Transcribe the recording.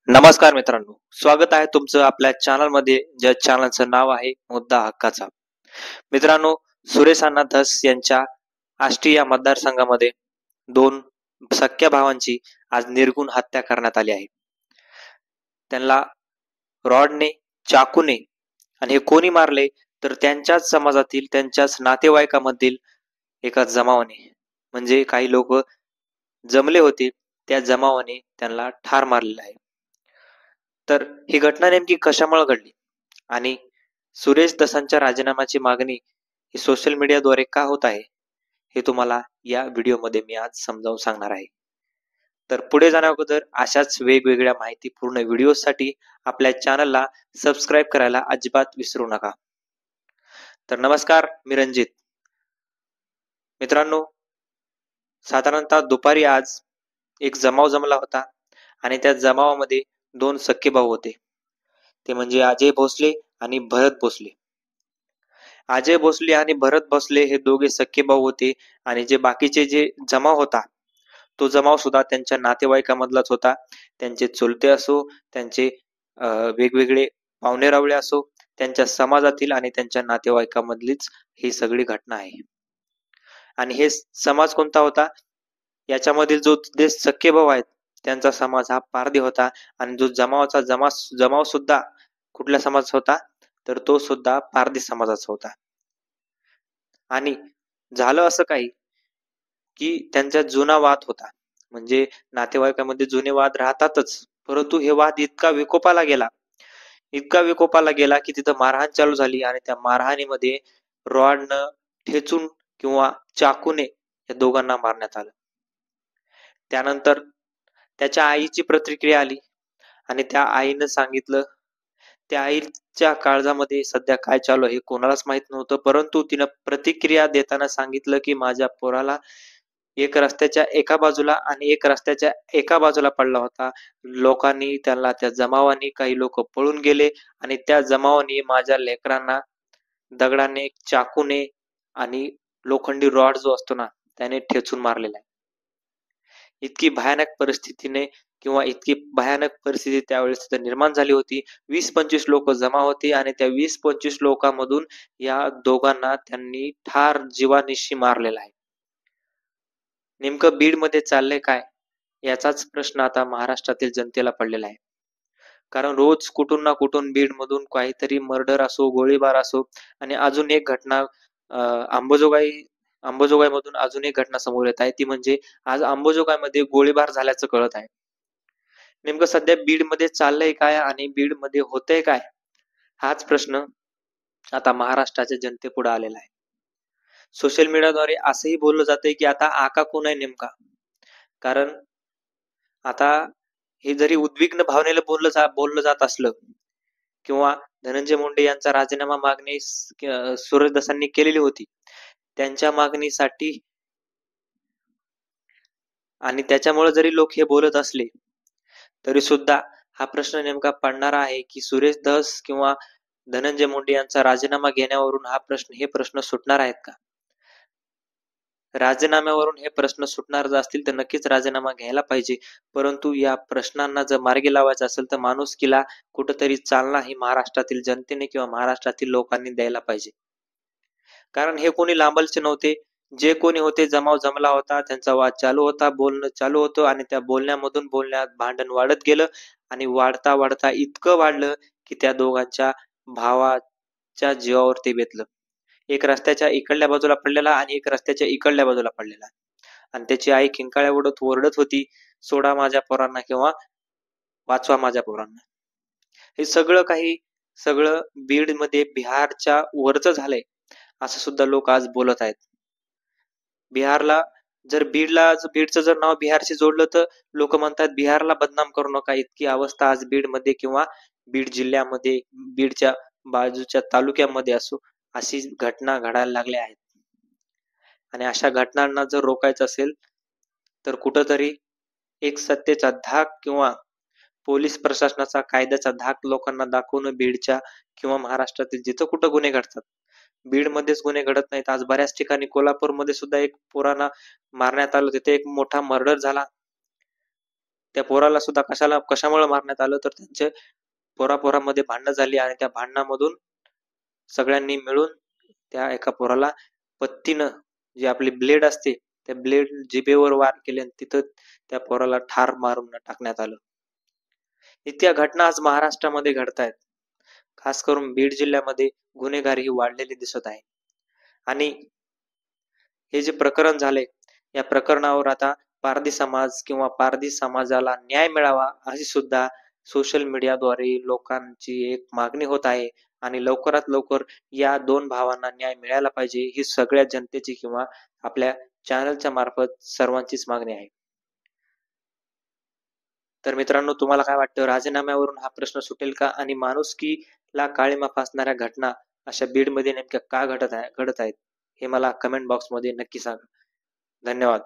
नमस्कार मित्रांनो, स्वागत आहे तुमचं आपल्या चॅनलमध्ये, ज्या चॅनलचं नाव आहे मुद्दा हक्काचा. मित्रांनो, सुरेश अण्णा धस यांच्या आष्टी या मतदारसंघामध्ये दोन सख्या भावांची आज निर्घृण हत्या करण्यात आली आहे. त्यांना रॉडने, चाकूने आणि हे कोणी मारले तर त्यांच्याच समाजातील, त्यांच्याच नातेवाईकामधील एका जमावाने, म्हणजे काही लोक जमले होते, त्या जमावाने त्यांना ठार मारलेलं आहे. तर ही घटना नेमकी कशामुळे घडली आणि सुरेश दसांच्या राजीनाम्याची मागणी ही सोशल मीडियाद्वारे का होत आहे, हे तुम्हाला या व्हिडिओमध्ये मी आज समजावून सांगणार आहे. तर पुढे जाण्या अगोदर अशाच वेगवेगळ्या माहितीपूर्ण व्हिडिओसाठी आपल्या चॅनलला सबस्क्राईब करायला अजिबात विसरू नका. तर नमस्कार, मी रणजित. मित्रांनो, साधारणतः दुपारी आज एक जमाव जमला होता आणि त्या जमावामध्ये दोन सख्खे भाऊ होते. ते म्हणजे अजय भोसले आणि भरत भोसले. अजय भोसले आणि भरत भोसले हे दोघे सख्खे भाऊ होते आणि जे बाकीचे जे जमाव होता, तो जमाव सुद्धा त्यांच्या नातेवाईकामधलाच होता. त्यांचे चुलते असो, त्यांचे वेगवेगळे पाहुणेरावळे असो, त्यांच्या समाजातील आणि त्यांच्या नातेवाईकामधलीच ही सगळी घटना आहे. आणि हे समाज कोणता होता? याच्यामधील जो जे सख्खे भाऊ आहेत, त्यांचा समाज हा पारधी होता आणि जो जमाव सुद्धा कुठल्या समाजाचा होता, तर तो सुद्धा पारधी समाजाचा होता. आणि झालं असं काही की त्यांच्यात जुना वाद होता. म्हणजे नातेवाईकामध्ये जुने वाद राहतातच, परंतु हे वाद इतका विकोपाला गेला की तिथं मारहाण चालू झाली आणि त्या मारहाणीमध्ये रॉडनं ठेचून किंवा चाकूने या दोघांना मारण्यात आलं. त्यानंतर त्याच्या आईची प्रतिक्रिया आली आणि त्या आईनं सांगितलं, त्या आईच्या काळजामध्ये सध्या काय चालू आहे हे कोणालाच माहित नव्हतं, परंतु तिनं प्रतिक्रिया देताना सांगितलं की माझ्या पोराला एक रस्त्याच्या एका बाजूला आणि एक रस्त्याच्या एका बाजूला पडला होता. लोकांनी त्याला, त्या जमावानी, काही लोक पळून गेले आणि त्या जमावानी माझ्या लेकरांना दगडाने, चाकूने आणि लोखंडी रॉड जो असतो ना, त्याने ठेचून मारलेला आहे. इतकी भयानक परिस्थितीने किंवा इतकी भयानक परिस्थिती त्यावेळेस तिथे निर्माण झाली होती. 20-25 लोक जमा होती आणि त्या 20-25 लोकांमधून या दोघांना त्यांनी ठार जीवानिशी मारलेला आहे. नेमकं बीड मध्ये चाललंय काय, याचाच प्रश्न आता महाराष्ट्रातील जनतेला पडलेला आहे. कारण रोज कुठून ना कुठून बीड मधून काहीतरी मर्डर असो, गोळीबार असो, आणि अजून एक घटना अंबाजोगाई मधून अजून एक घटना समोर येत आहे, ती म्हणजे आज अंबाजोगाईमध्ये गोळीबार झाल्याचं कळत आहे. नेमकं सध्या बीड मध्ये चाललंय काय आणि बीड मध्ये होतंय काय, हाच प्रश्न आता महाराष्ट्राच्या जनतेपुढे आलेला आहे. सोशल मीडियाद्वारे असंही बोललं जातंय की आता आका कोण आहे नेमका. कारण आता हे जरी उद्विग्न भावनेला बोललं जात असलं किंवा धनंजय मुंडे यांचा राजीनामा मागणी सुरेश दसांनी केलेली होती, त्यांच्या मागणीसाठी आणि त्याच्यामुळे जरी लोक हे बोलत असले तरी सुद्धा हा प्रश्न नेमका पडणारा आहे की सुरेश धस किंवा धनंजय मुंडे यांचा राजीनामा घेण्यावरून हे प्रश्न सुटणार आहेत का? राजीनाम्यावरून हे प्रश्न सुटणार जर असतील तर नक्कीच राजीनामा घ्यायला पाहिजे, परंतु या प्रश्नांना जर मार्गी लावायचं असेल तर माणुसकीला कुठंतरी चालना ही महाराष्ट्रातील जनतेने किंवा महाराष्ट्रातील लोकांनी द्यायला पाहिजे. कारण हे कोणी लांबलचे नव्हते. जे कोणी होते, जमाव जमला होता, त्यांचा वाद चालू होता, बोलणं चालू होतं आणि त्या बोलण्यात भांडण वाढत गेलं आणि वाढता वाढता इतकं वाढलं की त्या दोघांच्या भावाच्या जीवावर ते बेतलं. एक रस्त्याच्या इकडल्या बाजूला पडलेला आणि एक रस्त्याच्या इकडल्या बाजूला पडलेला, आणि त्याची आई किंकाळ्या ओरडत होती, सोडा माझ्या पोरांना किंवा वाचवा माझ्या पोरांना. हे सगळं बीड मध्ये बिहारच्या वरच झालंय असं सुद्धा लोक आज बोलत आहेत. बीडचं जर नाव बिहारशी जोडलं तर लोक म्हणतात बिहारला बदनाम करू नका. इतकी अवस्था आज बीड मध्ये किंवा बीड जिल्ह्यामध्ये, बीडच्या बाजूच्या तालुक्यामध्ये असो, अशी घटना घडायला लागल्या आहेत. आणि अशा घटनांना जर रोखायचं असेल तर कुठंतरी एक सत्तेचा धाक किंवा पोलीस प्रशासनाचा, कायद्याचा धाक लोकांना दाखवून बीडच्या किंवा महाराष्ट्रातील जिथं कुठं गुन्हे घडतात, बीड मध्येच गुन्हे घडत नाहीत. आज बऱ्याच ठिकाणी कोल्हापूरमध्ये सुद्धा एक पोरांना मारण्यात आलं, तिथे एक मोठा मर्डर झाला. त्या पोराला सुद्धा कशामुळे मारण्यात आलं तर त्यांचे पोरापोरामध्ये भांडणं झाली आणि त्या भांडणामधून सगळ्यांनी मिळून त्या एका पोराला पत्तीनं जे आपली ब्लेड असते त्या ब्लेड जिभेवर वार केले आणि तिथं त्या पोराला ठार मारून टाकण्यात आलं. इतक्या घटना आज महाराष्ट्रामध्ये घडतायत. खास करून बीड जिल्ह्यामध्ये गुन्हेगारी ही वाढलेली दिसत आहे. आणि हे जे प्रकरण झाले या प्रकरणावर आता पारधी समाज किंवा पारधी समाजाला न्याय मिळावा अशी सुद्धा सोशल मीडियाद्वारे लोकांची एक मागणी होत आहे आणि लवकरात लवकर या दोन भावांना न्याय मिळायला पाहिजे ही सगळ्या जनतेची किंवा आपल्या चॅनलच्या मार्फत सर्वांचीच मागणी आहे. तर मित्रांनो, तुम्हाला काय वाटतं, राजीनाम्यावरून हा प्रश्न सुटेल का आणि माणुसकीला काळिमा फासणाऱ्या घटना अशा बीडमध्ये नेमक्या का घडत आहेत हे मला कमेंट बॉक्समध्ये नक्की सांगा. धन्यवाद.